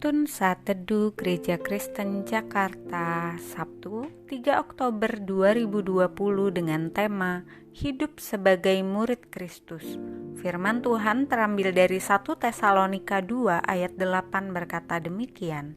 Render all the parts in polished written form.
Penuntun Saat Teduh Gereja Kristen Jakarta, Sabtu 3 Oktober 2020 dengan tema Hidup sebagai Murid Kristus. Firman Tuhan terambil dari 1 Tesalonika 2 ayat 8 berkata demikian.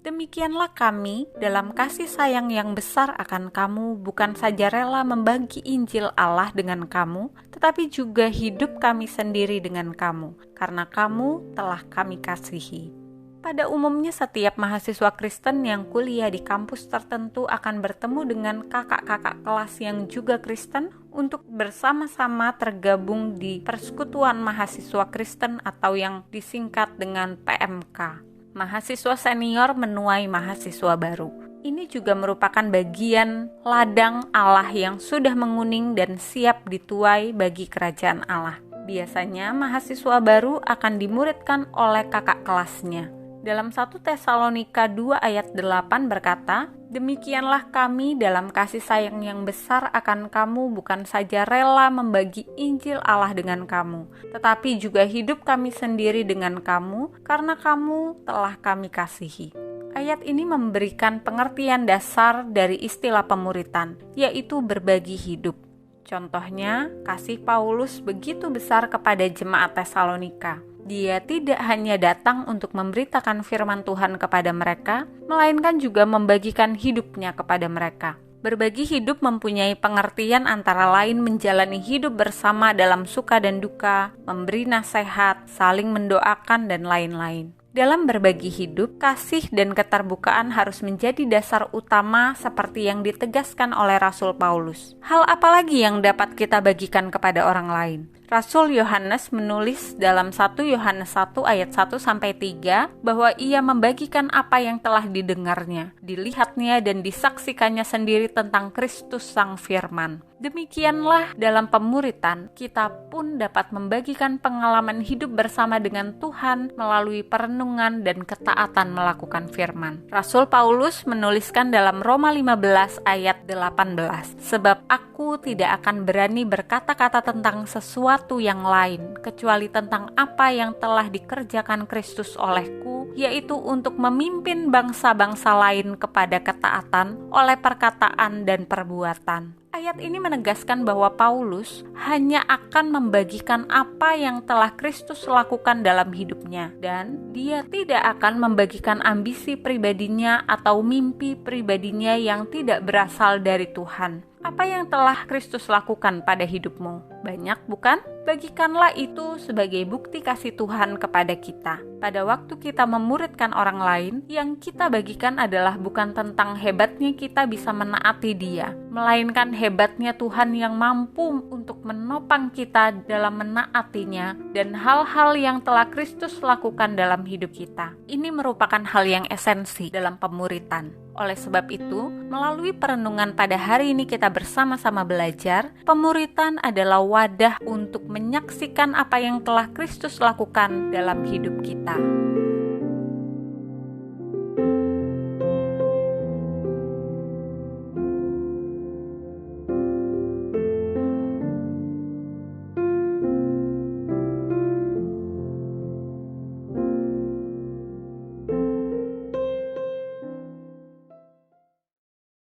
Demikianlah kami dalam kasih sayang yang besar akan kamu bukan saja rela membagi Injil Allah dengan kamu, tetapi juga hidup kami sendiri dengan kamu, karena kamu telah kami kasihi. Pada umumnya setiap mahasiswa Kristen yang kuliah di kampus tertentu akan bertemu dengan kakak-kakak kelas yang juga Kristen untuk bersama-sama tergabung di Persekutuan Mahasiswa Kristen atau yang disingkat dengan PMK. Mahasiswa senior menuai mahasiswa baru. Ini juga merupakan bagian ladang Allah yang sudah menguning dan siap dituai bagi kerajaan Allah. Biasanya mahasiswa baru akan dimuridkan oleh kakak kelasnya. Dalam 1 Tesalonika 2 ayat 8 berkata, demikianlah kami dalam kasih sayang yang besar akan kamu bukan saja rela membagi Injil Allah dengan kamu, tetapi juga hidup kami sendiri dengan kamu, karena kamu telah kami kasihi. Ayat ini memberikan pengertian dasar dari istilah pemuritan, yaitu berbagi hidup. Contohnya, kasih Paulus begitu besar kepada jemaat Tesalonika. Dia tidak hanya datang untuk memberitakan firman Tuhan kepada mereka, melainkan juga membagikan hidupnya kepada mereka. Berbagi hidup mempunyai pengertian antara lain menjalani hidup bersama dalam suka dan duka, memberi nasihat, saling mendoakan, dan lain-lain. Dalam berbagi hidup, kasih dan keterbukaan harus menjadi dasar utama seperti yang ditegaskan oleh Rasul Paulus. Hal apa lagi yang dapat kita bagikan kepada orang lain? Rasul Yohanes menulis dalam 1 Yohanes 1 ayat 1-3 bahwa ia membagikan apa yang telah didengarnya, dilihatnya dan disaksikannya sendiri tentang Kristus Sang Firman. Demikianlah dalam pemuritan, kita pun dapat membagikan pengalaman hidup bersama dengan Tuhan melalui perenungan dan ketaatan melakukan firman. Rasul Paulus menuliskan dalam Roma 15 ayat 18, sebab aku tidak akan berani berkata-kata tentang sesuatu yang lain, kecuali tentang apa yang telah dikerjakan Kristus olehku, yaitu untuk memimpin bangsa-bangsa lain kepada ketaatan oleh perkataan dan perbuatan. Ayat ini menegaskan bahwa Paulus hanya akan membagikan apa yang telah Kristus lakukan dalam hidupnya, dan dia tidak akan membagikan ambisi pribadinya atau mimpi pribadinya yang tidak berasal dari Tuhan. Apa yang telah Kristus lakukan pada hidupmu? Banyak, bukan? Bagikanlah itu sebagai bukti kasih Tuhan kepada kita. Pada waktu kita memuridkan orang lain, yang kita bagikan adalah bukan tentang hebatnya kita bisa menaati Dia, melainkan hebatnya Tuhan yang mampu untuk menopang kita dalam menaatinya dan hal-hal yang telah Kristus lakukan dalam hidup kita. Ini merupakan hal yang esensi dalam pemuritan. Oleh sebab itu, melalui perenungan pada hari ini kita bersama-sama belajar, pemuritan adalah wadah untuk menyaksikan apa yang telah Kristus lakukan dalam hidup kita.